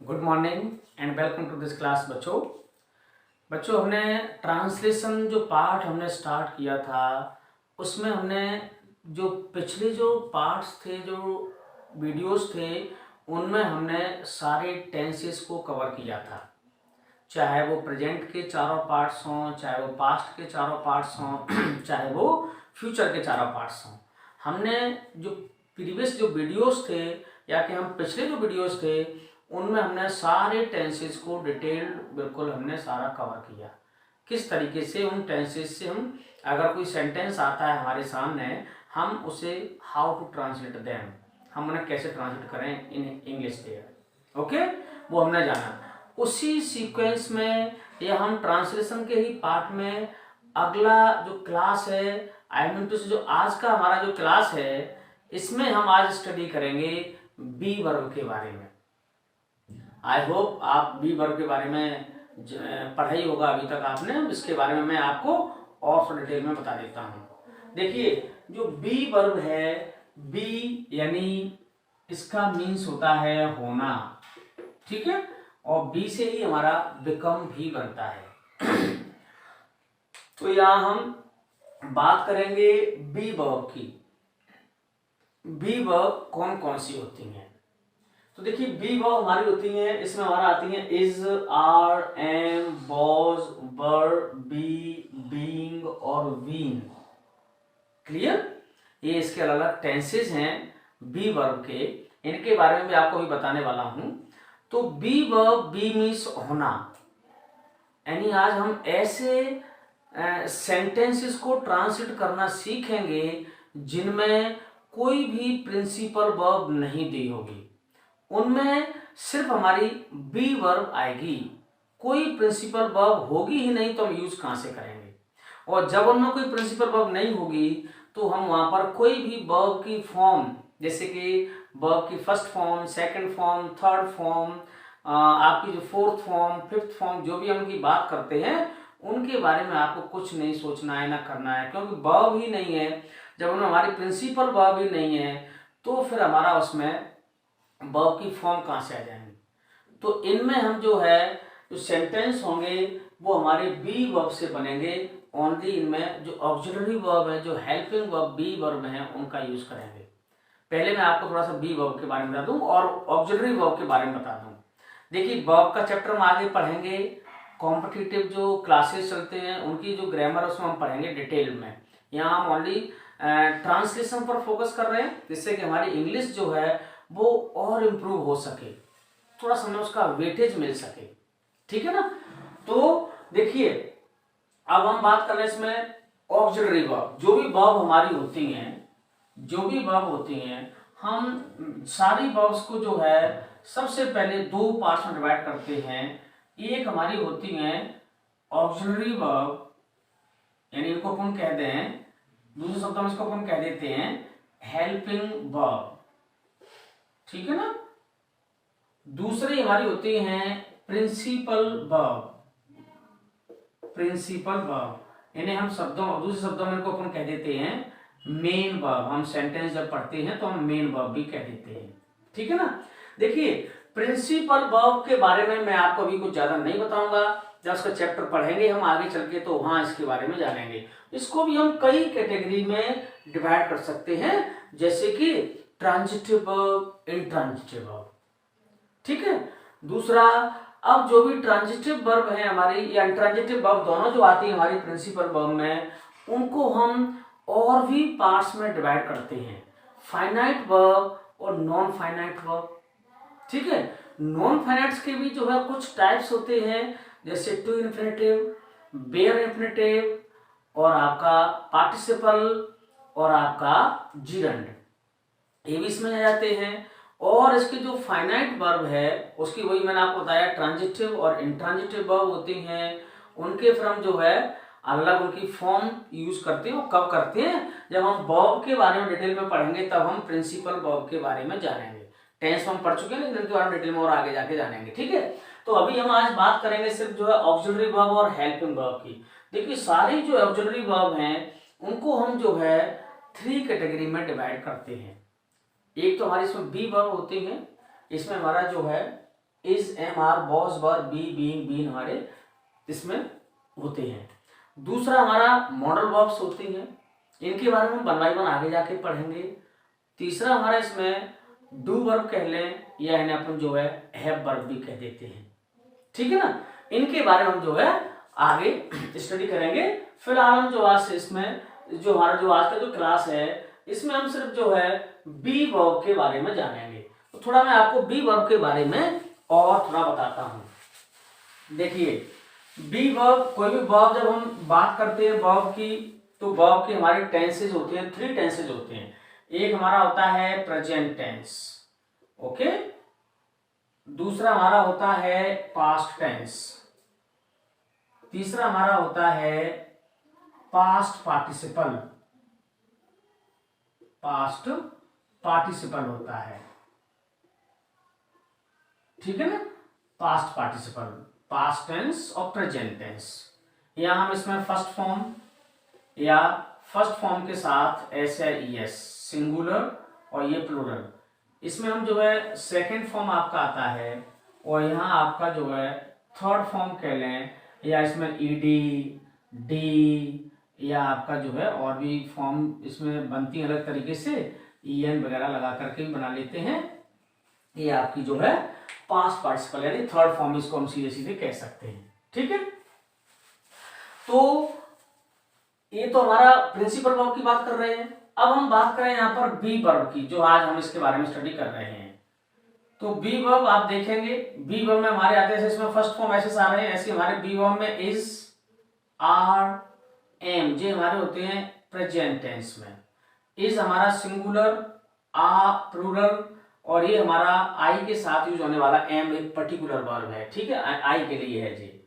Good morning and welcome to this class. बच्चों हमने translation जो पार्ट हमने स्टार्ट किया था उसमें हमने जो पिछले जो पार्ट्स थे, जो वीडियोस थे, उनमें हमने सारे टेंसेस को कवर किया था। चाहे वो प्रेजेंट के चारों पार्ट्स हों, चाहे वो पास्ट के चारों पार्ट्स हों, चाहे वो फ्यूचर के चारों पार्ट्स हों। हमने जो प्रीवियस जो वीडियोस थे या कि हम पिछले जो वीडियोस थे उनमें हमने सारे टेंसेस को डिटेल्ड बिल्कुल हमने सारा कवर किया। किस तरीके से उन टेंसेस से हम अगर कोई सेंटेंस आता है हमारे सामने, हम उसे हाउ टू ट्रांसलेट देम, हम उन्हें कैसे ट्रांसलेट करें इन इंग्लिश देयर। ओके, वो हमने जाना। उसी सीक्वेंस में या हम ट्रांसलेशन के ही पार्ट में अगला जो क्लास है, आई मीन टू से जो आज का हमारा जो क्लास है, इसमें हम आज स्टडी करेंगे बी वर्ब के बारे में। आई होप आप बी वर्ब के बारे में पढ़ा ही होगा अभी तक आपने। इसके बारे में मैं आपको और डिटेल में बता देता हूँ। देखिए, जो बी वर्ब है, बी यानी इसका मीन्स होता है होना, ठीक है, और बी से ही हमारा बिकम भी बनता है। तो यहां हम बात करेंगे बी वर्ब की। बी वर्ब कौन कौन सी होती हैं? तो देखिए, बी वर्ब हमारी होती हैं, इसमें हमारा आती हैं is, are, am, was, were, be, being और बीन। क्लियर? ये इसके अलग अलग टेंसेस हैं बी वर्ब के, इनके बारे में भी आपको भी बताने वाला हूं। तो बी वर्ब, बी मीन्स होना, यानी आज हम ऐसे सेंटेंसेस को ट्रांसलेट करना सीखेंगे जिनमें कोई भी प्रिंसिपल वर्ब नहीं दी होगी। उनमें सिर्फ हमारी बी वर्ब आएगी, कोई प्रिंसिपल वर्ब होगी ही नहीं, तो हम यूज कहां से करेंगे? और जब उनमें कोई प्रिंसिपल वर्ब नहीं होगी तो हम वहां पर कोई भी वर्ब की फॉर्म, जैसे कि वर्ब की first form, second form, third form, आपकी जो फोर्थ फॉर्म, फिफ्थ फॉर्म, जो भी हम उनकी बात करते हैं उनके बारे में आपको कुछ नहीं सोचना है ना करना है, क्योंकि वर्ब ही नहीं है। जब उनमें हमारी प्रिंसिपल वर्ब ही नहीं है तो फिर हमारा उसमें वर्ब की फॉर्म कहां से आ जाएंगे? तो इनमें हम जो है जो सेंटेंस होंगे वो हमारे बी वर्ब से बनेंगे। ओनली इनमें जो ऑक्सिलरी वर्ब है, जो हेल्पिंग वर्ब बी वर्ब है, उनका यूज करेंगे। पहले मैं आपको थोड़ा सा बी वर्ब के बारे में बता दूं और ऑक्सिलरी वर्ब के बारे में बता दूं। देखिए, वर्ब का चैप्टर हम आगे पढ़ेंगे, कॉम्पिटिटिव जो क्लासेस चलते हैं उनकी जो ग्रामर उसमें हम पढ़ेंगे डिटेल में। यहाँ हम ओनली ट्रांसलेशन पर फोकस कर रहे हैं, जिससे कि हमारी इंग्लिश जो है वो और इम्प्रूव हो सके, थोड़ा सा उसका वेटेज मिल सके, ठीक है ना। तो देखिए, अब हम बात कर रहे हैं इसमें ऑक्सिलरी वर्ब। जो भी वर्ब हमारी होती हैं, जो भी वर्ब होती हैं, हम सारी वर्ब्स को जो है सबसे पहले दो पार्ट्स में डिवाइड करते हैं। एक हमारी होती हैं ऑक्सिलरी वर्ब, यानी इनको अपन कहते हैं, दूसरे शब्दों में इसको अपन कह देते हैं हेल्पिंग वर्ब, ठीक है ना। दूसरी हमारी होती हैं प्रिंसिपल वर्ब। प्रिंसिपल वर्ब इन्हें हम दूसरे शब्दों में इनको अपन कह देते हैं मेन वर्ब। हम सेंटेंस जब पढ़ते हैं तो हम मेन वर्ब भी कह देते हैं, ठीक है ना। देखिए, प्रिंसिपल वर्ब के बारे में मैं आपको अभी कुछ ज्यादा नहीं बताऊंगा, जब उसका चैप्टर पढ़ेंगे हम आगे चल के तो वहां इसके बारे में जानेंगे। इसको भी हम कई कैटेगरी में डिवाइड कर सकते हैं, जैसे कि ट्रांजिटिव वर्ब, इंट्रांजिटिव वर्ब, ठीक है। दूसरा, अब जो भी ट्रांजिटिव वर्ब है हमारी या इंट्रांजिटिव वर्ब, दोनों जो आती है हमारी प्रिंसिपल वर्ब में, उनको हम और भी पार्ट्स में डिवाइड करते हैं, फाइनाइट वर्ब और नॉन फाइनाइट वर्ब, ठीक है। नॉन फाइनाइट्स के भी जो है कुछ टाइप्स होते हैं, जैसे टू इन्फिनेटिव, बेयर इन्फिनेटिव और आपका पार्टिसिपल और आपका जिरंड, ये भी इसमें आ जाते हैं। और इसके जो फाइनाइट वर्ब है उसकी वही मैंने आपको बताया ट्रांजिटिव और इंट्रांजिटिव वर्ब होती हैं। उनके फिर हम जो है अलग उनकी फॉर्म यूज करते हैं। वो कब करते हैं? जब हम वर्ब के बारे में डिटेल में पढ़ेंगे, तब हम प्रिंसिपल वर्ब के बारे में जानेंगे। टेंस हम पढ़ चुके हैं, लेकिन इनके बारे में डिटेल में और आगे जाके जानेंगे, ठीक है। तो अभी हम आज बात करेंगे सिर्फ जो है ऑक्सिलरी वर्ब और हेल्पिंग वर्ब की। देखिए, सारी जो ऑक्सिलरी वर्ब हैं उनको हम जो है 3 कैटेगरी में डिवाइड करते हैं। एक तो हमारी इसमें बी वर्ब होती है, इसमें हमारा जो है is, am are, was, were, be, being, been हमारे इसमें होते हैं। दूसरा हमारा मॉडल वर्ब्स होती हैं, इनके बारे में हम वन बाई वन आगे जाके पढ़ेंगे। तीसरा हमारा इसमें डू वर्ब कह लें या इन्हें अपन जो है हैव वर्ब भी कह देते हैं, ठीक है ना। इनके बारे में हम जो है आगे स्टडी करेंगे। फिलहाल हम जो आज इसमें जो हमारा जो आज का जो क्लास है इसमें हम सिर्फ जो है बी वर्ब के बारे में जानेंगे। तो थोड़ा मैं आपको बी वर्ब के बारे में और थोड़ा बताता हूं। देखिए बी वर्ब, कोई भी वर्ब जब हम बात करते हैं वर्ब की, तो वर्ब के हमारे टेंसेज होते हैं, 3 टेंसेज होते हैं। एक हमारा होता है प्रेजेंट टेंस, ओके। दूसरा हमारा होता है पास्ट टेंस। तीसरा हमारा होता है पास्ट पार्टिसिपल, पास्ट पार्टिसिपल होता है, ठीक है ना। पास्ट पार्टिसिपल, पास्ट टेंस और प्रेजेंट टेंस। या हम इसमें फर्स्ट फॉर्म या फर्स्ट फॉर्म के साथ एस या ईएस, सिंगुलर और ये प्लूरल, इसमें हम जो है सेकंड फॉर्म आपका आता है, और यहाँ आपका जो है थर्ड फॉर्म कह लें, या इसमें ईडी, डी, या आपका जो है और भी फॉर्म इसमें बनती है अलग तरीके से, ईएन वगैरह लगा करके भी बना लेते हैं। ये आपकी जो है पास्ट पार्टिसिपल यानी थर्ड फॉर्म, इसको हम सीधे सीधे कह सकते हैं, ठीक है। तो ये तो हमारा प्रिंसिपल वर्ब की बात कर रहे हैं। अब हम बात करें यहाँ पर बी वर्ब की, जो आज हम इसके बारे में स्टडी कर रहे हैं। तो बी वर्ब आप देखेंगे, बी वर्ब में हमारे आते हैं, इसमें फर्स्ट फॉर्म ऐसे आ रहे हैं, ऐसे हमारे बी वर्ब में इज, आर, एम, ये हमारे होते हैं प्रेजेंट टेंस में। इज हमारा सिंगुलर, आ प्लूरल, और ये हमारा आई के साथ यूज होने वाला एम एक पर्टिकुलर वर्ब है, ठीक है, आई के लिए है जी।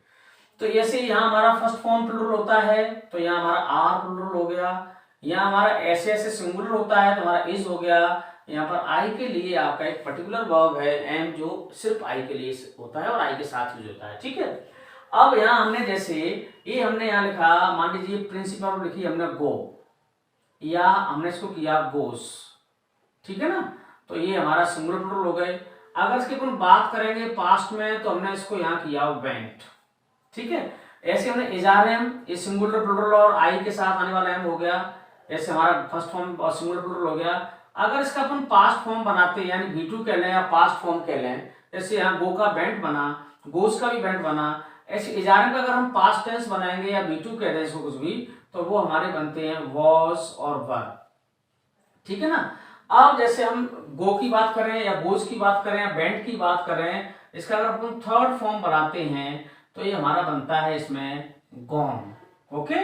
तो जैसे यहाँ हमारा फर्स्ट फॉर्म प्लूरल होता है, तो यहाँ हमारा आर प्लूरल हो गया। यहाँ हमारा ऐसे ऐसे सिंगुलर होता है, तो हमारा इज हो गया। यहाँ पर आई के लिए आपका एक पर्टिकुलर वर्ब है एम, जो सिर्फ आई के लिए होता है और आई के साथ यूज होता है, ठीक है। अब यहाँ हमने जैसे ये हमने यहाँ लिखा, मान लीजिए प्रिंसिपल लिखी हमने गो, या हमने इसको किया गोस, ठीक है ना। तो ये हमारा सिंगुलर प्लूरल हो गए। अगर इसकी अपन बात करेंगे पास्ट में, तो हमने इसको यहाँ किया वेंट, ठीक है। ऐसे हमने इजारम, ये सिंगुलर प्लूरल और आई के साथ आने वाला एम हो गया, ऐसे हमारा फर्स्ट फॉर्म और सिंगुलर प्लूरल हो गया। अगर इसका अपन पास्ट फॉर्म बनाते हैं, यानी V2 कह लें या पास्ट फॉर्म कह लें, जैसे यहाँ गो का वेंट बना, गोस का भी वेंट बना, ऐसे इजारम का अगर हम पास्ट टेंस बनाएंगे या V2 कह दें इसको कुछ भी, तो वो हमारे बनते हैं वॉज और वर, ठीक है ना। अब जैसे हम गो की बात करें या गोस की बात करें या वेंट की बात करें, इसका अगर अपन थर्ड फॉर्म बनाते हैं, तो ये हमारा बनता है इसमें गॉन, ओके।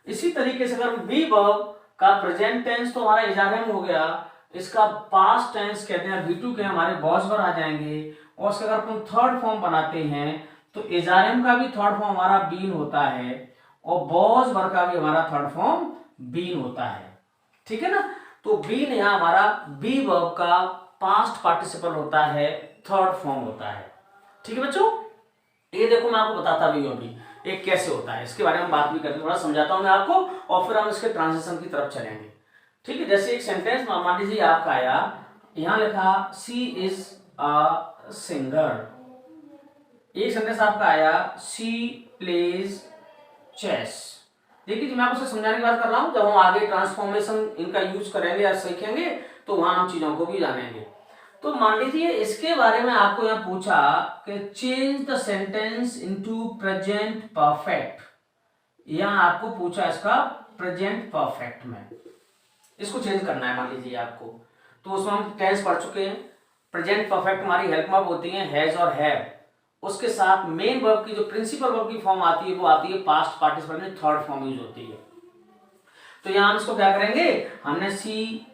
इसी तरीके से अगर बी वर्ब का प्रेजेंट टेंस तो हमारा इजारम हो गया, इसका पास्ट टेंस कहते हैं V2 के हमारे वॉज वर आ जाएंगे, और इसका अगर अपन थर्ड फॉर्म बनाते हैं, तो इजारम का भी थर्ड फॉर्म हमारा बीन होता है, और वॉज वर का भी हमारा थर्ड फॉर्म बीन होता है, ठीक है ना। तो बीन यहाँ हमारा बी वर्ब का पास्ट पार्टिसिपल होता है, थर्ड फॉर्म होता है, ठीक है बच्चों। ये देखो मैं आपको बताता भी हूँ अभी ये कैसे होता है, इसके बारे में बात भी करके थोड़ा समझाता हूँ मैं आपको, और फिर हम इसके ट्रांजिशन की तरफ चलेंगे, ठीक है। जैसे एक सेंटेंस मान लीजिए आपका आया, यहाँ लिखा सी इज अ सिंगर। एक सेंटेंस आपका आया सी प्लेज चेस। देखिए मैं आपको समझाने की बात कर रहा हूँ, जब हम आगे ट्रांसफॉर्मेशन इनका यूज करेंगे या सीखेंगे, तो वहां हम चीजों को भी जानेंगे। तो मान लीजिए इसके बारे में आपको यहाँ पूछा कि change the sentence into present perfect, यहाँ आपको पूछा इसका प्रेजेंट परफेक्ट में इसको चेंज करना है मान लीजिए आपको। तो उसमें हम टेंस पढ़ चुके हैं, प्रेजेंट परफेक्ट हमारी हेल्प वर्ब होती है हैज और हैव, उसके साथ मेन वर्ब की जो प्रिंसिपल वर्ब की फॉर्म आती है वो आती है पास्ट पार्टिसिपल में थर्ड फॉर्म यूज होती है। तो यहाँ हम इसको क्या करेंगे, हमने सी,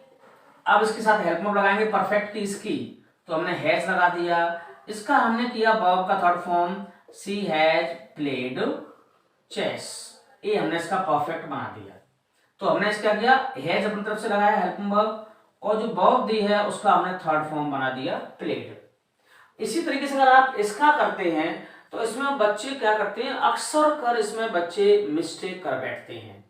अब इसके साथ हेल्प वर्ब लगाएंगे परफेक्ट की इसकी, तो हमने हैज लगा दिया। इसका हमने किया वर्ब का third form she has played chess, ये हमने इसका परफेक्ट बना दिया। तो हमने इसका किया हैज अपनी तरफ से लगाया हेल्प वर्ब, और जो वर्ब दी है उसका हमने थर्ड फॉर्म बना दिया प्लेड। इसी तरीके से अगर आप इसका करते हैं, तो इसमें बच्चे क्या करते हैं, अक्सर कर इसमें बच्चे मिस्टेक कर बैठते हैं।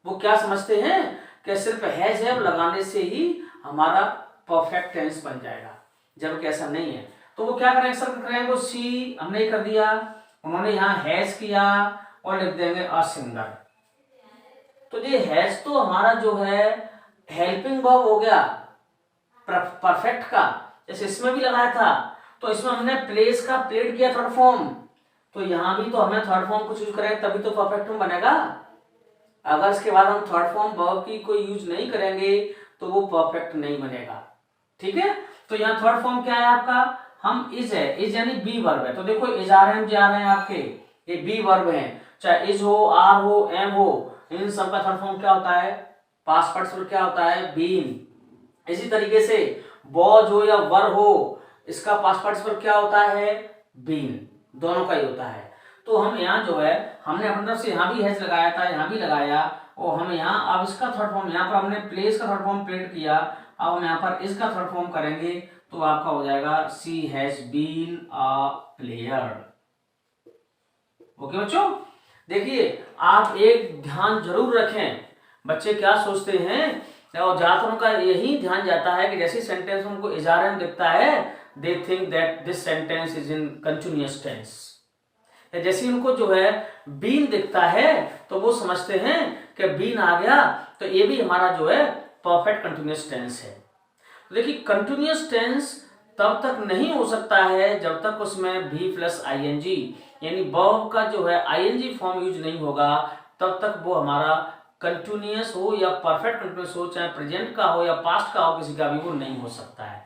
वो क्या समझते हैं कि सिर्फ हैज हैव लगाने से ही हमारा परफेक्ट टेंस बन जाएगा, जबकि ऐसा नहीं है। तो वो क्या करेंगे सर, करेंगे वो सी हमने कर दिया, उन्होंने यहाँ हैज किया और लिख देंगे अ सिंगर। तो ये हैज तो हमारा जो है हेल्पिंग वर्ब हो गया परफेक्ट का, जैसे इसमें भी लगाया था, तो इसमें हमने प्लेस का प्लेड किया थर्ड फॉर्म, तो यहां भी तो हमें थर्ड फॉर्म को यूज करेंगे तभी तो परफेक्ट फॉर्म बनेगा। अगर इसके बाद हम थर्ड फॉर्म वर्ब की कोई यूज नहीं करेंगे तो वो परफेक्ट नहीं बनेगा। ठीक है, तो यहाँ थर्ड फॉर्म क्या है आपका, हम इज है, इज यानी बी वर्ब है, तो देखो इज आ रहे हैं, जा रहे हैं आपके, ये बी वर्ब है, चाहे इज हो, आर हो, एम हो, इन सब का थर्ड फॉर्म क्या होता है, पास्ट पार्टिसिपल क्या होता है, बीन। इसी तरीके से वॉज हो या वर हो, इसका पास्ट पार्टिसिपल क्या होता है, बीन, दोनों का ही होता है। तो हम यहाँ जो है हमने अपनी तरफ से यहाँ भी हैज लगाया था, यहाँ भी लगाया, और हम यहाँ अब इसका थर्ड फॉर्म, यहाँ पर हमने प्लेस का थर्ड फॉर्म प्लेट किया, अब हम यहाँ पर इसका थर्ड फॉर्म करेंगे तो आपका हो जाएगा see has been a player. Okay बच्चों, देखिए आप एक ध्यान जरूर रखें, बच्चे क्या सोचते हैं और ज्यादातर उनका यही ध्यान जाता है कि जैसे सेंटेंस उनको इजारे में दिखता है, they think that this sentence is in continuous tense. जैसे उनको जो है बीन दिखता है तो वो समझते हैं कि बीन आ गया तो ये भी हमारा जो है परफेक्ट कंटिन्यूअस टेंस है। देखिए कंटिन्यूअस टेंस तब तक नहीं हो सकता है जब तक उसमें भी प्लस आईएनजी यानी वर्ब का जो है आईएनजी फॉर्म यूज नहीं होगा, तब तक वो हमारा कंटिन्यूअस हो या परफेक्ट कंटिन्यूअस हो, चाहे प्रेजेंट का हो या पास्ट का हो, किसी का भी वो नहीं हो सकता है।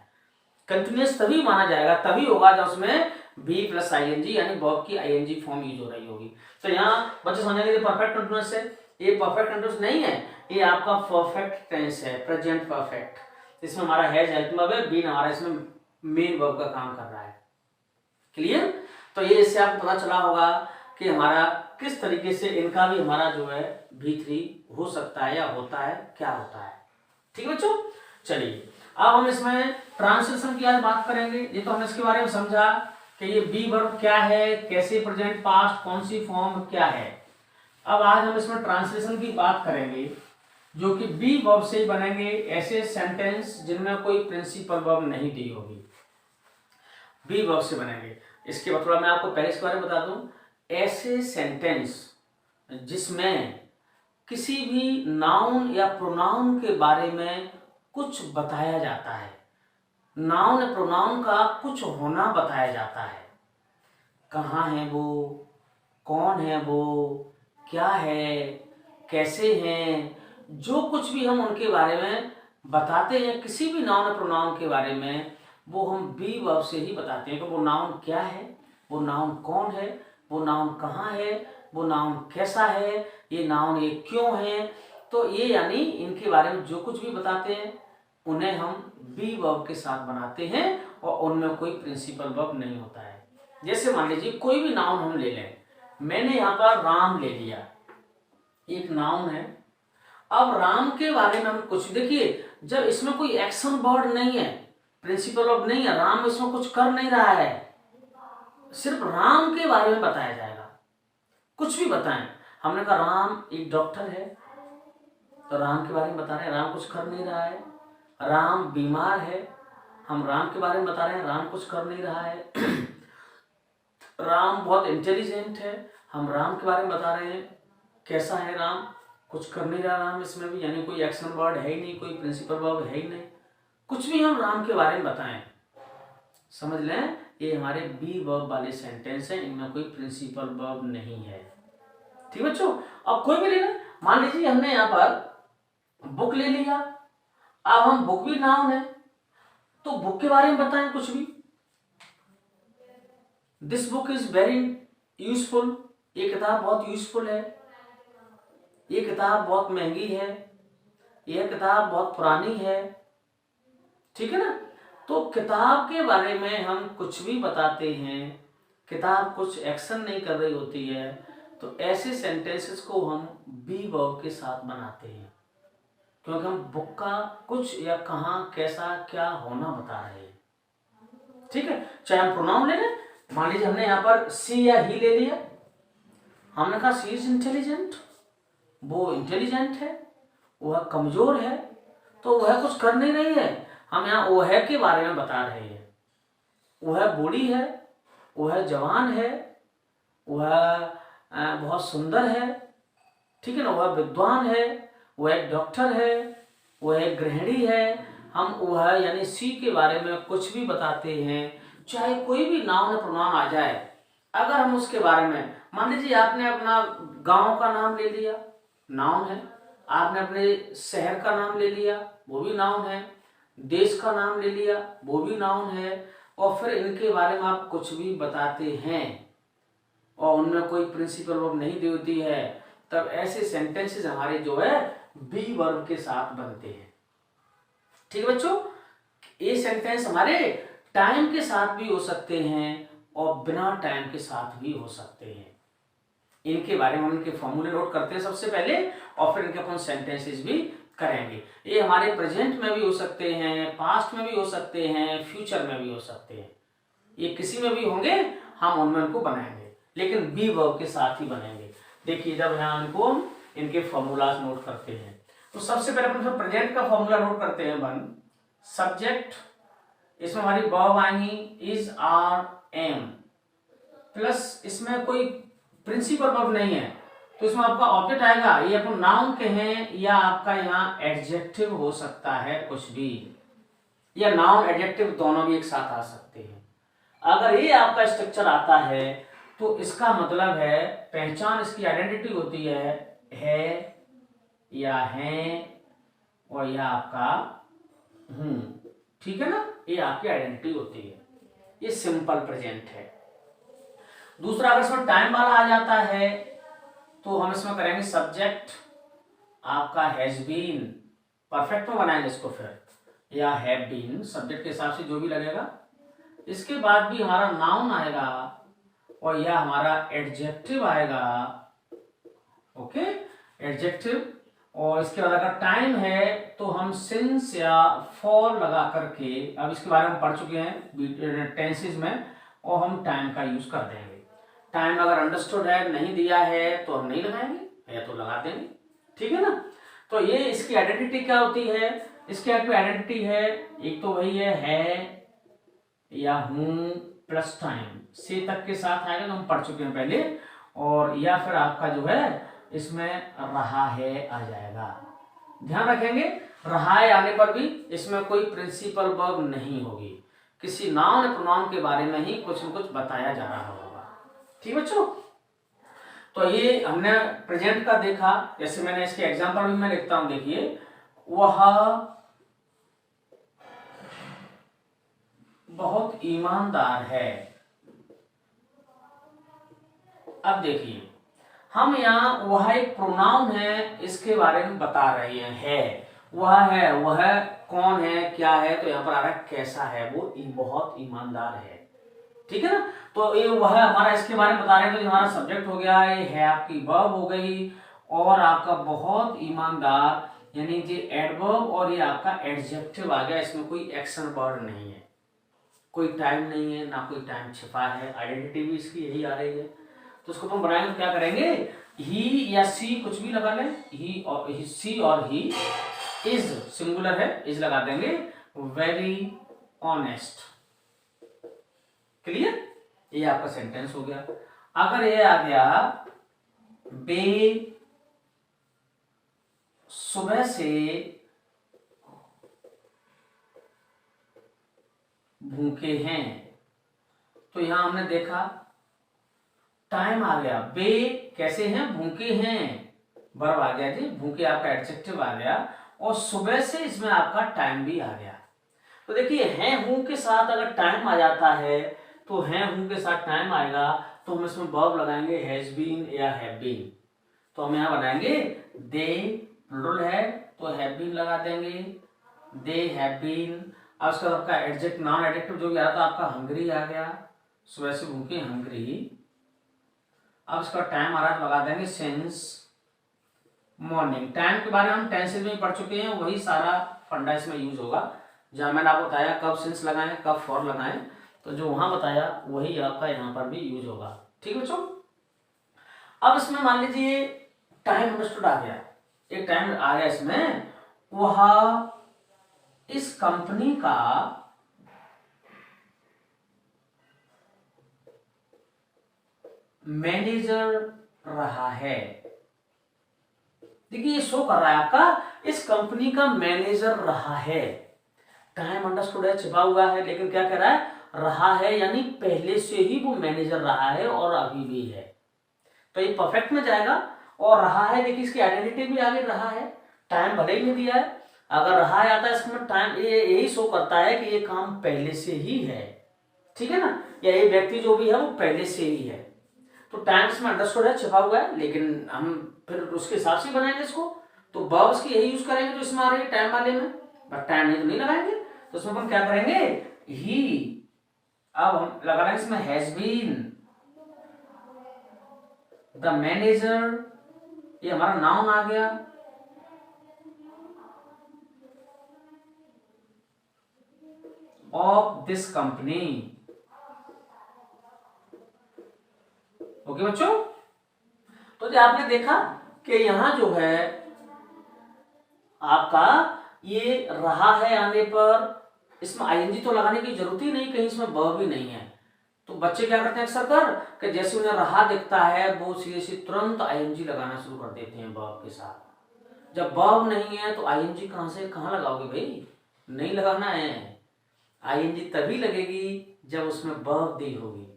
कंटिन्यूअस तभी माना जाएगा, तभी होगा जब उसमें बी प्लस आईएनजी यानी वर्ब की आईएनजी फॉर्म यूज हो रही होगी। तो यहाँ बच्चे समझेंगे परफेक्ट कंटिन्यूअस है, ये परफेक्ट कंटिन्यूअस नहीं है, ये आपका परफेक्ट टेंस है, प्रेजेंट परफेक्ट। इसमें हमारा हैज हेल्पिंग वर्ब है, बीन हमारा इसमें मेन वर्ब का काम कर रहा है। क्लियर? तो ये इससे आपको पता चला होगा कि हमारा किस तरीके से इनका भी हमारा जो है V3 हो सकता है या होता है, क्या होता है। ठीक है बच्चों, चलिए अब हम इसमें ट्रांसलेशन की आज बात करेंगे। ये तो हमने इसके बारे में समझा कि ये बी वर्ब क्या है, कैसे प्रेजेंट पास्ट कौन सी फॉर्म क्या है। अब आज हम इसमें ट्रांसलेशन की बात करेंगे जो कि बी वर्ब से ही बनेंगे, ऐसे सेंटेंस जिनमें कोई प्रिंसिपल वर्ब नहीं दी होगी, बी वर्ब से बनेंगे। इसके बाद थोड़ा मैं आपको पहले इसके बारे में बता दूं, ऐसे सेंटेंस जिसमें किसी भी नाउन या प्रोनाउन के बारे में कुछ बताया जाता है, नाउन या प्रोनाउन का कुछ होना बताया जाता है, कहाँ है वो, कौन है वो, क्या है, कैसे हैं, जो कुछ भी हम उनके बारे में बताते हैं, किसी भी नाउन या प्रोनाउन के बारे में, वो हम बी वर्ब से ही बताते हैं कि वो नाउन क्या है, वो नाउन कौन है, वो नाउन कहाँ है, वो नाउन कैसा है, ये नाउन ये क्यों है। तो ये यानी इनके बारे में जो कुछ भी बताते हैं उन्हें हम बी वर्ब के साथ बनाते हैं और उनमें कोई प्रिंसिपल वर्ब नहीं होता है। जैसे मान लीजिए कोई भी नाउन हम ले लें, मैंने यहाँ पर राम ले लिया, एक नाउन है। अब राम के बारे में हम कुछ, देखिए जब इसमें कोई एक्शन वर्ड नहीं है, प्रिंसिपल वर्ब नहीं है, राम इसमें कुछ कर नहीं रहा है, सिर्फ राम के बारे में बताया जाएगा, कुछ भी बताएं। हमने कहा राम एक डॉक्टर है, तो राम के बारे में बता रहे हैं, राम कुछ कर नहीं रहा है। राम बीमार है, हम राम के बारे में बता रहे हैं, राम कुछ कर नहीं रहा है। राम बहुत इंटेलिजेंट है, हम राम के बारे में बता रहे हैं, कैसा है राम, कुछ कर नहीं रहा राम इसमें भी, यानी कोई एक्शन वर्ड है ही नहीं, कोई प्रिंसिपल वर्ब है ही नहीं, कुछ भी हम राम के बारे में बताएं, समझ लें ये हमारे बी वर्ब वाले सेंटेंस हैं, इनमें कोई प्रिंसिपल वर्ब नहीं है। ठीक बच्चों, अब कोई भी लेना, मान लीजिए हमने यहाँ पर बुक ले लिया, अब हम बुक भी नाउन है तो बुक के बारे में बताएं कुछ भी, this book is very useful, ये किताब बहुत यूजफुल है, ये किताब बहुत महंगी है, यह किताब बहुत पुरानी है। ठीक है ना, तो किताब के बारे में हम कुछ भी बताते हैं, किताब कुछ एक्शन नहीं कर रही होती है, तो ऐसे सेंटेंसेस को हम बी वर्ब के साथ बनाते हैं, क्योंकि हम बुक का कुछ या कहाँ कैसा क्या होना बता रहे हैं। ठीक है, चाहे हम प्रोनाउन ले लें, मान लीजिए हमने यहाँ पर सी या ही ले लिया, हमने कहा सी इज इंटेलिजेंट, वो इंटेलिजेंट है, वह कमजोर है, तो वह कुछ कर नहीं रही है, हम यहाँ वह के बारे में बता रहे हैं। वह बूढ़ी है, वह जवान है, वह बहुत सुंदर है, ठीक है ना, वह विद्वान है, वह एक डॉक्टर है, वह एक गृहिणी है। हम वह यानी सी के बारे में कुछ भी बताते हैं, चाहे कोई भी नाउन या प्रोनाउन आ जाए, अगर हम उसके बारे में, मान लीजिए आपने अपना गांव का नाम ले लिया, नाउन है, आपने अपने शहर का नाम ले लिया, वो भी नाउन है, देश का नाम ले लिया, वो भी नाउन है, और फिर इनके बारे में आप कुछ भी बताते हैं और उनमें कोई प्रिंसिपल वर्ब नहीं दी होती है, तब ऐसे सेंटेंसेस हमारे जो है बी वर्ब के साथ बनते हैं। ठीक है बच्चों, ये सेंटेंस हमारे टाइम के साथ भी हो सकते हैं और बिना टाइम के साथ भी हो सकते हैं। इनके बारे में हम इनके फॉर्मूले नोट करते हैं सबसे पहले, और फिर इनके अपन सेंटेंसेस भी करेंगे। ये हमारे प्रेजेंट में भी हो सकते हैं, पास्ट में भी हो सकते हैं, फ्यूचर में भी हो सकते हैं, ये किसी में भी होंगे, हम उनमें उनको बनाएंगे, लेकिन बी वर्ब के साथ ही बनेंगे। देखिए जब यहाँ इनको इनके फॉर्मूलाज नोट करते हैं, तो सबसे पहले अपन प्रेजेंट का फॉर्मूला नोट करते हैं। वन सब्जेक्ट, इसमें हमारी वर्ब आएंगी इज, आर, एम, प्लस इसमें कोई प्रिंसिपल वर्ब नहीं है, तो इसमें आपका ऑब्जेक्ट आएगा, ये अपन नाउन कहें या आपका यहाँ एडजेक्टिव हो सकता है, कुछ भी, या नाउन एडजेक्टिव दोनों भी एक साथ आ सकते हैं। अगर ये आपका स्ट्रक्चर आता है तो इसका मतलब है, पहचान इसकी आइडेंटिटी होती है या हैं और यह आपका हूं, ठीक है ना, ये आपकी आइडेंटिटी होती है, ये सिंपल प्रेजेंट है। दूसरा, अगर इसमें टाइम वाला आ जाता है तो हम इसमें करेंगे सब्जेक्ट आपका हैज बीन, परफेक्ट में बनाएंगे इसको फिर, या हैव बीन, सब्जेक्ट के हिसाब से जो भी लगेगा। इसके बाद भी हमारा नाउन आएगा और यह हमारा एडजेक्टिव आएगा, ओके, एडजेक्टिव। और इसके बाद अगर टाइम है तो हम सिंस या फॉर लगा करके, अब इसके बारे में पढ़ चुके हैं टेंसेस में, और हम टाइम का यूज कर देंगे। टाइम अगर अंडरस्टूड है, नहीं दिया है तो हम नहीं लगाएंगे, है तो लगा देंगे, ठीक है ना। तो ये इसकी आइडेंटिटी क्या होती है, इसकी आइडेंटिटी है, एक तो वही है या हूं प्लस टाइम, से तक के साथ आएगा, तो हम पढ़ चुके हैं पहले, और या फिर आपका जो है इसमें रहा है आ जाएगा। ध्यान रखेंगे, रहा है आने पर भी इसमें कोई प्रिंसिपल वर्ब नहीं होगी, किसी नाउन या प्रोनाउन के बारे में ही कुछ न कुछ बताया जा रहा होगा। ठीक बच्चों, तो ये हमने प्रेजेंट का देखा। जैसे मैंने इसके एग्जांपल भी मैं लिखता हूं, देखिए, वह बहुत ईमानदार है। अब देखिए, हम यहाँ वह एक प्रोनाउन है, इसके बारे में बता रहे हैं, है, वह कौन है, क्या है, तो यहाँ पर आ रहा है कैसा है, वो बहुत ईमानदार है, ठीक है ना। तो ये वह हमारा इसके बारे में बता रहे हैं, तो हमारा सब्जेक्ट हो गया, ये है आपकी वर्ब हो गई, और आपका बहुत ईमानदार यानी कि एडवर्ब, और ये आपका एडजेक्टिव आ गया। इसमें कोई एक्शन वर्ड नहीं है, कोई टाइम नहीं है, ना कोई टाइम छिपा है, आइडेंटिटी भी इसकी यही आ रही है। तो उसको हम बनाएंगे तो क्या करेंगे, ही या सी कुछ भी लगा लें, ही और सी और ही, इज सिंगुलर है, इज लगा देंगे, वेरी ऑनेस्ट, क्लियर, ये आपका सेंटेंस हो गया। अगर ये आ गया, बे सुबह से भूखे हैं, तो यहां हमने देखा टाइम आ गया, बे कैसे हैं, भूखे हैं, वर्ब आ गया जी, भूखे आपका एडजेक्टिव आ गया, और सुबह से इसमें आपका टाइम भी आ गया। तो देखिए, हैं हूं के साथ अगर टाइम आ जाता है, तो हैं हूं के साथ टाइम आएगा, तो हम इसमें वर्ब लगाएंगे हैज बीन या हैव बीन। तो हम यहां बनाएंगे दे, प्लूरल है तो हैव बीन लगा देंगे, दे हैव बीन। अब उसका आपका एडजेक्ट, नॉन एडजेक्टिव जो भी आ रहा था आपका हंग्री आ गया, सुबह से भूखे हंग्री। अब इसका टाइम आ रहा है तो लगा देंगे सिंस मॉर्निंग। टाइम के बारे में हम टेंसेस में पढ़ चुके हैं, वही सारा फंडा इसमें यूज होगा, जहां मैंने आपको बताया कब सिंस लगाएं, कब फॉर लगाएं, तो जो वहां बताया वही आपका यहाँ पर भी यूज होगा। ठीक है बच्चों, अब इसमें मान लीजिए टाइम अंडरस्टूड आ गया, एक टाइम आ गया इसमें, वह इस कंपनी का मैनेजर रहा है। देखिए ये शो कर रहा है आपका इस कंपनी का मैनेजर रहा है। टाइम अंडरस्टूड है, छिपा हुआ है, लेकिन क्या कह रहा है, रहा है, यानी पहले से ही वो मैनेजर रहा है और अभी भी है। तो ये परफेक्ट में जाएगा। और रहा है, देखिए इसकी आइडेंटिटी भी आगे रहा है, टाइम भले ही नहीं दिया है, अगर रहा है आता है इसमें टाइम, ये यही शो करता है कि ये काम पहले से ही है, ठीक है ना, या ये व्यक्ति जो भी है वो पहले से ही है। तो टाइम इसमें अंडरस्टूड है, छिपा हुआ है, लेकिन हम फिर उसके हिसाब से बनाएंगे इसको। तो वर्ब्स की यही यूज करेंगे जो इसमें आ रही है टाइम वाले में, बट टाइम नहीं तो नहीं लगाएंगे। तो उसमें अपन क्या करेंगे, ही। अब हम लगा रहे हैं इसमें हैज बीन द मैनेजर, ये हमारा नाउन आ गया। Of this company. ओके बच्चों, तो जो आपने देखा कि यहां जो है आपका ये रहा है आने पर इसमें आईएनजी तो लगाने की जरूरत ही नहीं, कहीं इसमें ब भी नहीं है। तो बच्चे क्या करते हैं अक्सर कर कि जैसे उन्हें रहा दिखता है वो सीधे तुरंत आईएनजी लगाना शुरू कर देते हैं वर्ब के साथ। जब वर्ब नहीं है तो आईएनजी कहां लगाओगे भाई, नहीं लगाना है। आईएनजी तभी लगेगी जब उसमें वर्ब दी होगी,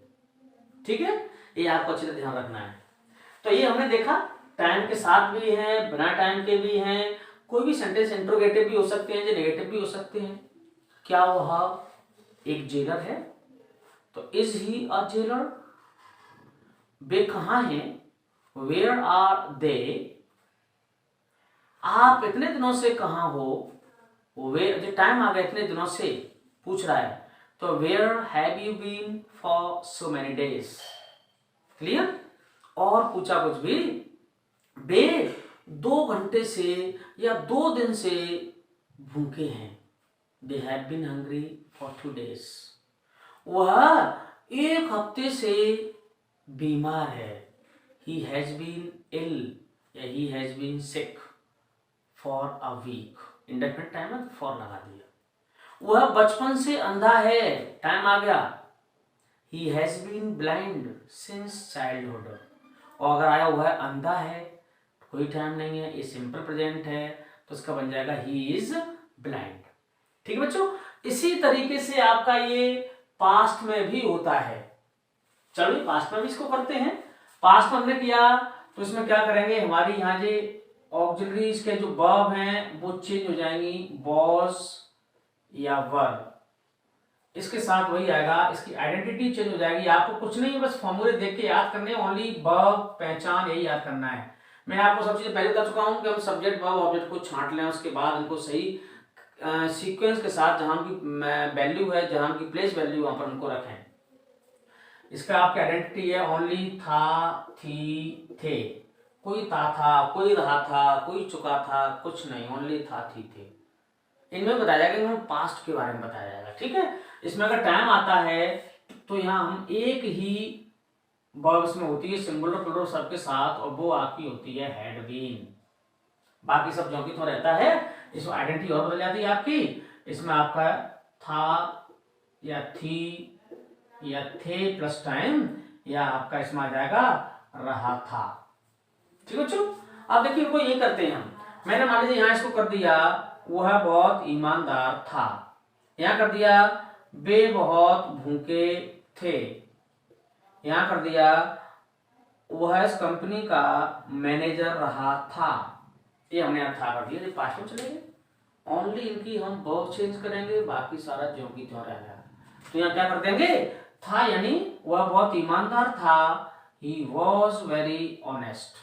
ठीक है, ये आपको अच्छे से ध्यान रखना है। तो ये हमने देखा टाइम के साथ भी है, बिना टाइम के भी हैं, कोई भी सेंटेंस इंट्रोगेटिव भी हो सकते हैं, जो नेगेटिव भी हो सकते हैं। क्या वह एक जेलर है, तो इज ही अ जेलर। वे कहां हैं, वेयर आर दे। आप इतने दिनों से कहां हो, वेयर, जो टाइम आ गया इतने दिनों से पूछ रहा है, तो where have you been for so many days. Clear. और पूछा कुछ भी, वे 2 घंटे से या 2 दिन से भूखे हैं, they have been hungry for 2 days। वह 1 हफ्ते से बीमार है, ही हैज बीन इल या he has been sick for a week. Indefinite time है, फॉर लगा दिया। वह बचपन से अंधा है, टाइम आ गया, he has been blind since childhood. और अगर आया हुआ है अंधा है, कोई टाइम नहीं है, ये सिंपल प्रेजेंट है, तो इसका बन जाएगा ही इज ब्लाइंड। ठीक है बच्चों, इसी तरीके से आपका ये पास्ट में भी होता है। चलो पास्ट में भी इसको करते हैं। पास्ट में हमने किया तो इसमें क्या करेंगे, हमारी यहाँ जो ऑक्सिलरीज के जो वर्ब हैं वो चेंज हो जाएंगी, वॉज या वर, इसके साथ वही आएगा, इसकी आइडेंटिटी चेंज हो जाएगी। आपको कुछ नहीं, बस फॉर्मूले देख के याद करने, ओनली वर्ब पहचान यही याद करना है। मैं आपको सब चीजें पहले बता चुका हूं कि हम सब्जेक्ट वर्ब ऑब्जेक्ट को छांट लें, उसके बाद इनको सही सीक्वेंस के साथ जहां की वैल्यू है, जहां की प्लेस वैल्यू, वहां पर उनको रखें। इसका आपकी आइडेंटिटी है ओनली था, थी, थे। कोई था, कोई रहा था, कोई चुका था, कुछ नहीं, ओनली था, थी, थे। इनमें बताया जाएगा, इनमें पास्ट के बारे में बताया जाएगा। ठीक है, इसमें अगर टाइम आता है तो यहाँ हम एक ही वर्ब इसमें होती है सिंगुलर प्लूरल सब के साथ, और वो आपकी होती है हैड बीन। बाकी सब जो कि तो रहता है, इसमें आइडेंटिटी और बदल जाती है आपकी। इसमें आपका था या थी या थे प्लस टाइम, या आपका इसमें आ जाएगा रहा था। ठीक है बच्चों, अब देखिए इनको ये करते हैं हम। मैंने मान लीजिए यहाँ इसको कर दिया, वह बहुत ईमानदार था। यहाँ कर दिया वे बहुत भूखे थे। यहाँ कर दिया वह इस कंपनी का मैनेजर रहा था। ये हमने यहाँ था कर दिया, ये पास्ट में चलेंगे, ओनली इनकी हम वर्ब चेंज करेंगे, बाकी सारा ज्यों की त्यों रहेगा। तो यहाँ क्या कर देंगे, था यानी वह बहुत ईमानदार था, ही वॉज वेरी ऑनेस्ट।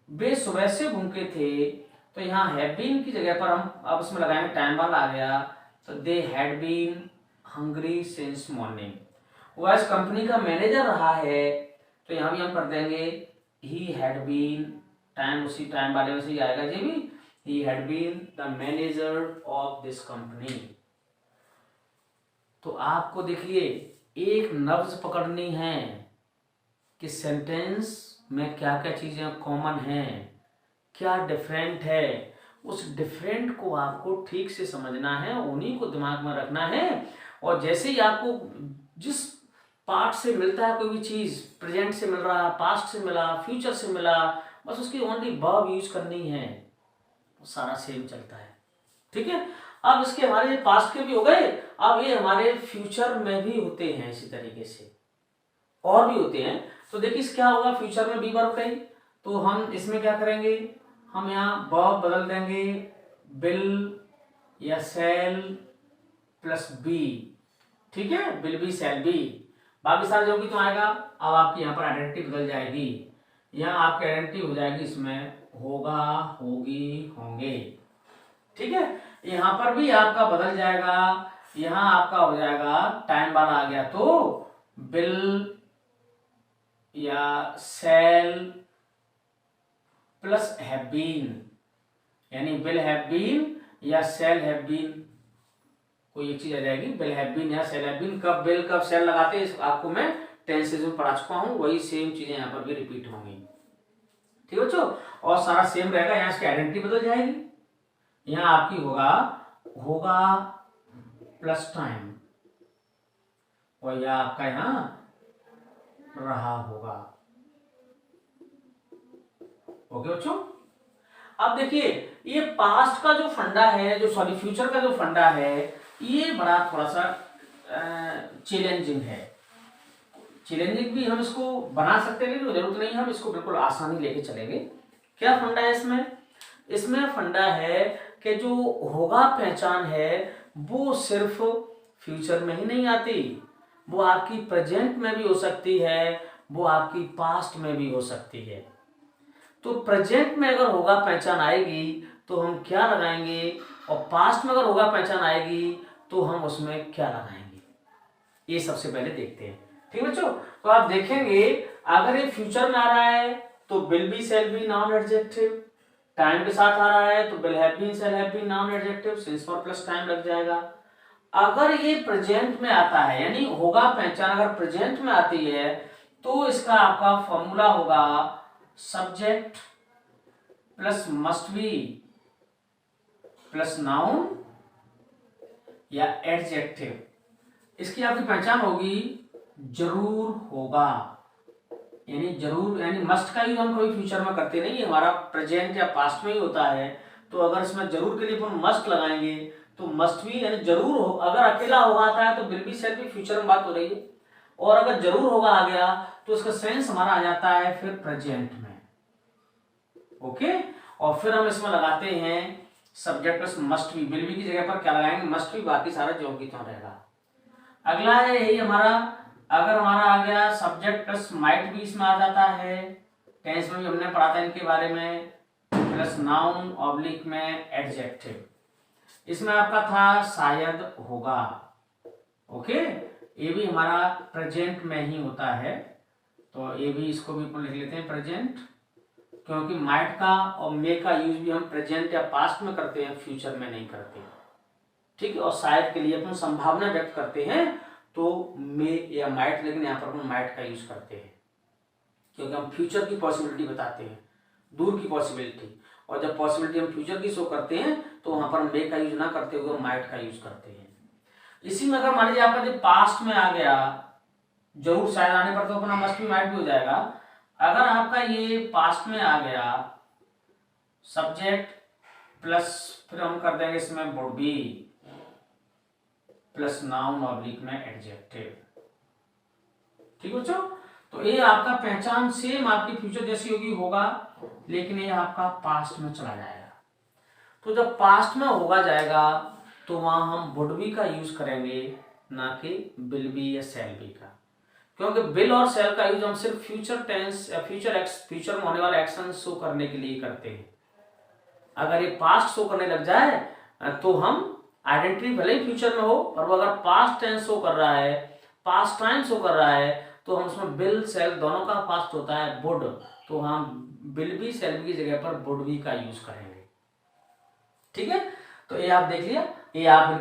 वे सुबह से भूखे थे, तो यहाँ हैव बीन की जगह पर हम अब इसमें लगाएंगे टाइम वाला आ गया, तो they had been hungry since morning. वह इस कंपनी का मैनेजर रहा है, तो यहाँ भी हम कर देंगे ही हैड बीन, टाइम उसी टाइम वाले में से ही आएगा जी भी, he had been the manager of this company. तो आपको देखिए एक नब्ज पकड़नी है कि सेंटेंस में क्या क्या चीजें कॉमन हैं, क्या डिफरेंट है। उस डिफरेंट को आपको ठीक से समझना है, उन्हीं को दिमाग में रखना है। और जैसे ही आपको जिस पास्ट से मिलता है कोई भी चीज, प्रेजेंट से मिल रहा, पास्ट से मिला, फ्यूचर से मिला, बस उसकी ओनली वर्ब यूज करनी है, सारा सेम चलता है। ठीक है, अब इसके हमारे पास्ट के भी हो गए, अब ये हमारे फ्यूचर में भी होते हैं इसी तरीके से, और भी होते हैं। तो देखिए क्या होगा, फ्यूचर में बी वर्ब कहीं, तो हम इसमें क्या करेंगे, हम यहाँ वर्ब बदल देंगे बिल या सेल प्लस बी। ठीक है, विल बी सेल बी, बाकी सारे जो भी तो आएगा। अब आपकी यहाँ पर आइडेंटिटी बदल जाएगी, यहाँ आपकी आइडेंटिटी हो जाएगी इसमें होगा, होगी, होंगे। ठीक है, यहाँ पर भी आपका बदल जाएगा, यहाँ आपका हो जाएगा टाइम वाला आ गया तो बिल या सेल प्लस हैव बीन, यानी विल हैव बीन या सेल हैव बीन, कोई एक चीज आ जाएगी, विल हैव बीन या सेल हैव बीन। कब विल कब सेल लगाते हैं आपको मैं टेंसेस में पढ़ा चुका हूं, वही सेम चीजें यहाँ पर भी रिपीट होंगी। ठीक है बच्चों, और सारा सेम रहेगा, यहाँ इसकी आइडेंटिटी बदल जाएगी, यहाँ आपकी होगा होगा प्लस टाइम, और यह आपका यहाँ रहा होगा। ओके बच्चों, अब देखिए ये पास्ट का जो फंडा है, जो सॉरी फ्यूचर का जो फंडा है, ये बड़ा थोड़ा सा चैलेंजिंग है। चैलेंजिंग भी हम इसको बना सकते हैं, लेकिन जरूरत नहीं, हम इसको बिल्कुल आसानी लेके चलेंगे। क्या फंडा है इसमें, इसमें फंडा है कि जो होगा पहचान है वो सिर्फ फ्यूचर में ही नहीं आती, वो आपकी प्रेजेंट में भी हो सकती है, वो आपकी पास्ट में भी हो सकती है। तो प्रेजेंट में अगर होगा पहचान आएगी तो हम क्या लगाएंगे, और पास्ट में अगर होगा पहचान आएगी तो हम उसमें क्या लगाएंगे, ये सबसे पहले देखते हैं। ठीक है बच्चों, तो आप देखेंगे अगर ये फ्यूचर में आ रहा है तो will be shall be noun adjective, time के साथ आ रहा है तो will have been shall have been noun adjective, since for plus time लग जाएगा। अगर ये प्रेजेंट में आता है, यानी होगा पहचान अगर प्रेजेंट में आती है, तो इसका आपका फॉर्मूला होगा subject plus must be plus noun या एडजेक्टिव। इसकी आपकी पहचान होगी जरूर होगा, यानी जरूर, यानी मस्ट का यूज हम कभी फ्यूचर में करते नहीं, हमारा प्रेजेंट या पास्ट में ही होता है। तो अगर इसमें जरूर के लिए अपन मस्ट लगाएंगे तो मस्ट भी यानी जरूर हो, अगर अकेला होगा आता है तो विल बी सेल भी फ्यूचर में बात हो रही है, और अगर जरूर होगा आ गया तो इसका सेंस हमारा आ जाता है फिर प्रेजेंट में। ओके, और फिर हम इसमें लगाते हैं subject plus must be, will be की जगह पर क्या लगाएंगे, मस्ट बी, बाकी सारा जो की तो रहेगा। अगला है यही हमारा, अगर हमारा आ गया सब्जेक्ट प्लस माइट भी इसमें आ जाता है, टेंस में भी हमने पढ़ा था इनके बारे में, प्लस नाउन ऑब्लिक में एडजेक्टिव, इसमें आपका था शायद होगा। ओके, ये भी हमारा प्रेजेंट में ही होता है, तो ये भी इसको भी अपन लिख लेते हैं प्रेजेंट, क्योंकि माइट का और मे का यूज भी हम प्रेजेंट या पास्ट में करते हैं, फ्यूचर में नहीं करते। ठीक है, और शायद के लिए अपन संभावना व्यक्त करते हैं तो मे या माइट, लेकिन यहाँ पर अपन माइट का यूज करते हैं क्योंकि हम फ्यूचर की पॉसिबिलिटी बताते हैं, दूर की पॉसिबिलिटी, और जब पॉसिबिलिटी हम फ्यूचर की शो करते हैं तो वहां पर मे का यूज ना करते हुए माइट का यूज करते हैं। इसी में अगर मान लीजिए आपका जब पास्ट में आ गया, जरूर शायद आने पर तो अपना मस्ट भी माइट भी हो जाएगा। अगर आपका ये पास्ट में आ गया सब्जेक्ट प्लस फिर हम कर देंगे इसमें would be plus noun oblique में एडजेक्टिव। ठीक बच्चों, तो ये आपका पहचान सेम आपकी फ्यूचर जैसी होगी, होगा, लेकिन ये आपका पास्ट में चला जाएगा। तो जब पास्ट में होगा जाएगा तो वहां हम वुड बी का यूज करेंगे, ना कि विल बी या सेल बी का, क्योंकि विल और सेल का यूज हम सिर्फ फ्यूचर टेंस या फ्यूचर में होने वाले एक्शन शो करने के लिए करते हैं। अगर ये पास्ट शो करने लग जाए तो हम आइडेंटिटी भले ही फ्यूचर में हो, पर वो अगर पास्ट टेंस शो कर रहा है, पास्ट टाइम शो कर रहा है, तो हम उसमें विल सेल दोनों का पास्ट होता है वुड, तो हम विल बी सेल बी की जगह पर वुड बी का यूज करेंगे। ठीक है, तो ये आप देख लिया, ये आप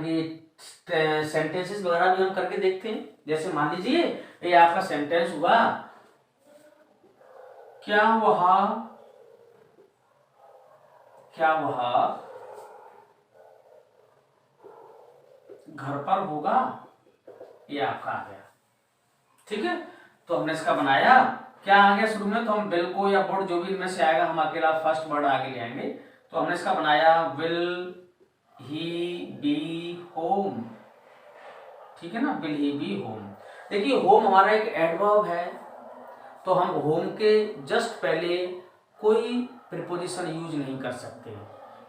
सेंटेंसेस वगैरह भी हम करके देखते हैं। जैसे मान लीजिए ये आपका सेंटेंस हुआ, क्या वह घर पर होगा, ये आपका आ गया। ठीक है, तो हमने इसका बनाया, क्या आ गया शुरू में, तो हम विल को या वुड जो भी इनमें से आएगा हम अकेला फर्स्ट वर्ड आगे ले आएंगे। तो हमने इसका बनाया विल ही बी होम, ठीक है ना, विल ही बी होम। देखिए होम हमारा एक एडवर्ब है, तो हम होम के जस्ट पहले कोई प्रीपोजिशन यूज नहीं कर सकते,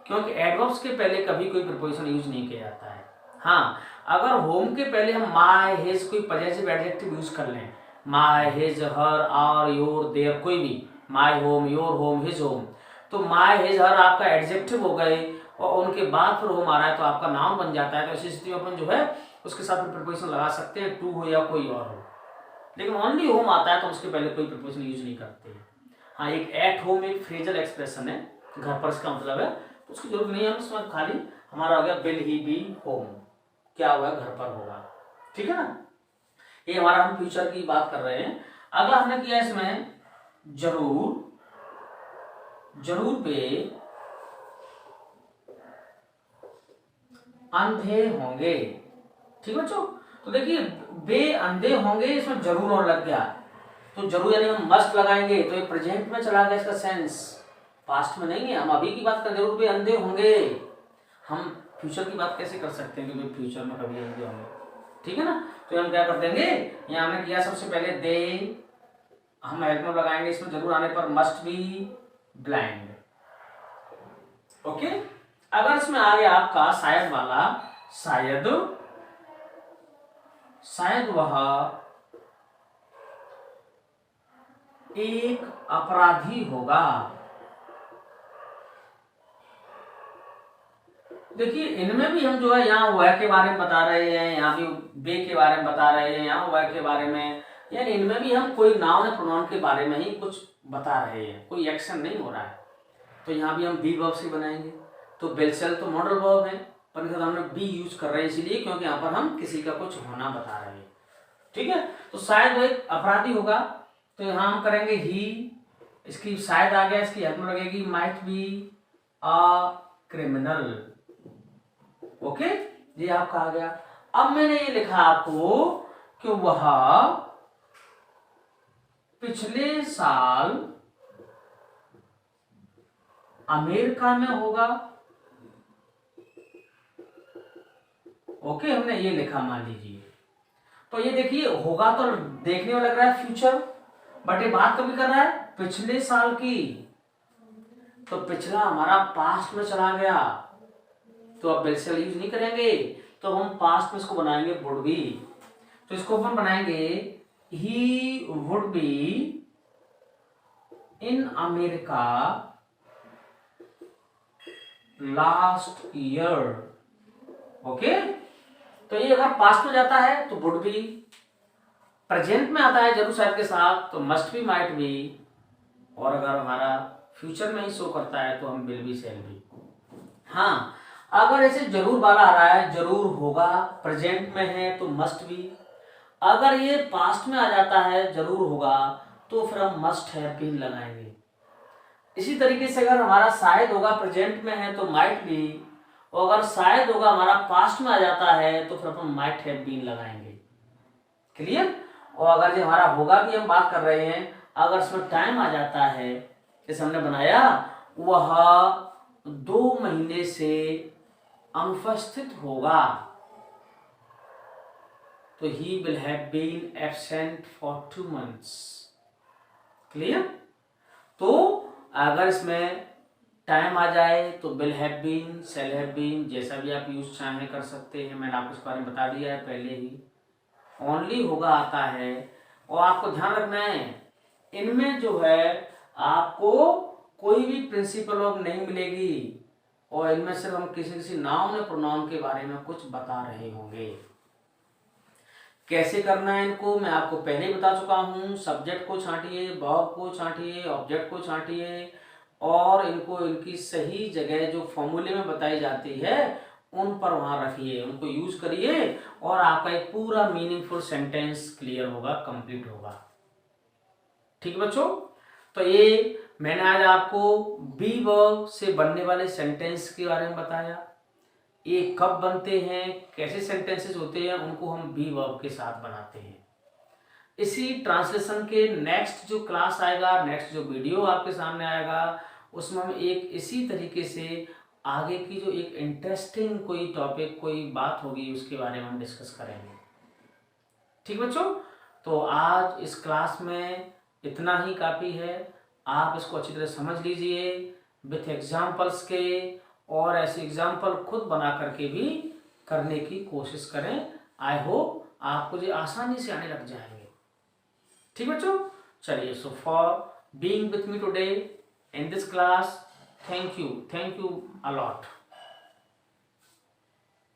क्योंकि एडवर्ब्स के पहले कभी कोई प्रीपोजिशन यूज नहीं किया जाता है। हाँ, अगर होम के पहले हम माय हिज कोई पजेसिव एडजेक्टिव यूज कर लें, my his her our your their, कोई भी, my home your home his home, तो माय हिज हर आपका एडजेक्टिव हो गए और उनके बाद फिर होम आ रहा है तो आपका नाउन बन जाता है। तो ऐसी स्थिति में अपन जो है उसके साथ में प्रीपोजिशन लगा सकते हैं, टू हो या कोई और हो, लेकिन ओनली होम आता है तो उसके पहले कोई प्रीपोजिशन यूज नहीं करते हैं। हाँ, एक एट होम एक फ्रेजल एक्सप्रेशन है, घर पर इसका मतलब है, तो उसकी जरूरत नहीं है, उसमें खाली हमारा हो गया विल ही बी होम, क्या हुआ, घर पर होगा, ठीक है ना। ये हमारा हम फ्यूचर की बात कर रहे हैं। अगला हमने किया इसमें जरूर, जरूर पे अंधे होंगे, ठीक है बच्चों। तो देखिए बे अंधे होंगे, इसमें जरूर और लग गया, तो जरूर यानी हम मस्ट लगाएंगे, तो ये प्रेजेंट में चला गया, इसका सेंस पास्ट में नहीं है, हम अभी की बात कर, जरूर पे अंधे होंगे, हम फ्यूचर की बात कैसे कर सकते हैं क्योंकि फ्यूचर में कभी अंधे होंगे, ठीक है ना। तो हम क्या कर देंगे, यहाँ हमने किया सबसे पहले दे, हम हेल्प में लगाएंगे, इसमें जरूर आने पर मस्ट बी ब्लाइंड, ओके। अगर इसमें आ गया आपका शायद वाला, शायद, शायद वह एक अपराधी होगा। देखिए इनमें भी हम जो है यहाँ वह के बारे में बता रहे हैं, यहाँ भी बे के बारे में बता रहे हैं, यहाँ वह के बारे में, यानी इनमें भी हम कोई नाउन या प्रोनाउन के बारे में ही कुछ बता रहे हैं, कोई एक्शन नहीं हो रहा है। तो यहाँ भी हम बी वर्ब से बनाएंगे, तो बेलसेल तो मॉडल वर्ब है, पर हमने बी यूज कर रहे हैं इसीलिए क्योंकि यहाँ पर हम किसी का कुछ होना बता रहे हैं, ठीक है। तो शायद वो एक अपराधी होगा, तो यहाँ हम करेंगे ही, इसकी शायद आ गया, इसकी हेल्प में लगेगी might be a criminal, okay, ये आपका आ गया। अब मैंने ये लिखा आपको कि वह पिछले साल अमेरिका में होगा, ओके, हमने ये लिखा मान लीजिए। तो ये देखिए होगा तो देखने में लग रहा है फ्यूचर, बट ये बात कभी कर रहा है पिछले साल की, तो पिछला हमारा पास्ट में चला गया, तो अब बेलसेल यूज नहीं करेंगे, तो हम पास्ट में इसको बनाएंगे वुड बी, तो इसको अपन बनाएंगे he would be in America last year, okay. तो ये अगर पास्ट में जाता है तो वुड बी, प्रेजेंट में आता है जरूर शायद के साथ तो मस्ट बी माइट बी, और अगर हमारा फ्यूचर में ही शो करता है तो हम विल बी शैल बी। हाँ, अगर ऐसे जरूर वाला आ रहा है, जरूर होगा, प्रेजेंट में है तो मस्ट बी, अगर ये पास्ट में आ जाता है जरूर होगा तो फिर हम मस्ट हैव बीन लगाएंगे। इसी तरीके से अगर हमारा शायद होगा प्रेजेंट में है तो माइट बी, और अगर शायद होगा हमारा पास्ट में आ जाता है तो फिर अपन माइट हैव बीन लगाएंगे, क्लियर। और अगर जो हमारा होगा भी हम बात कर रहे हैं, अगर इसमें टाइम आ जाता है, जैसे हमने बनाया वह 2 महीने से अनुपस्थित होगा, तो he will have been absent for 2 months, clear. तो अगर इसमें टाइम आ जाए तो will have been, shall have been, जैसा भी आप यूज चाहें कर सकते हैं, मैंने आपको इस बारे में बता दिया है पहले ही। ओनली होगा आता है, और आपको ध्यान रखना है इनमें जो है आपको कोई भी प्रिंसिपल वर्ब नहीं मिलेगी, और इनमें सिर्फ हम किसी किसी नाउन या प्रोनाउन के बारे में कुछ बता रहे होंगे। कैसे करना है इनको मैं आपको पहले ही बता चुका हूँ, सब्जेक्ट को छांटिए, वर्ब को छांटिए, ऑब्जेक्ट को छांटिए, और इनको इनकी सही जगह जो फॉर्मूले में बताई जाती है उन पर वहां रखिए, उनको यूज करिए, और आपका एक पूरा मीनिंगफुल सेंटेंस क्लियर होगा, कंप्लीट होगा, ठीक है बच्चों। तो ये मैंने आज आपको बी वर्ब से बनने वाले सेंटेंस के बारे में बताया, ये कब बनते हैं, कैसे सेंटेंसेस होते हैं, उनको हम बी वर्ब के साथ बनाते हैं। इसी ट्रांसलेशन के नेक्स्ट जो क्लास आएगा, नेक्स्ट जो वीडियो आपके सामने आएगा, उसमें हम एक इसी तरीके से आगे की जो एक इंटरेस्टिंग कोई टॉपिक, कोई बात होगी, उसके बारे में हम डिस्कस करेंगे। ठीक बच्चों, तो आज इस क्लास में इतना ही काफ़ी है। आप इसको अच्छी तरह समझ लीजिए विथ एग्जाम्पल्स के, और ऐसे एग्जाम्पल खुद बना करके भी करने की कोशिश करें। आई होप आपको ये आसानी से आने लग जाएंगे। ठीक बच्चों, चलिए, so for being with me today in this class, thank you a lot.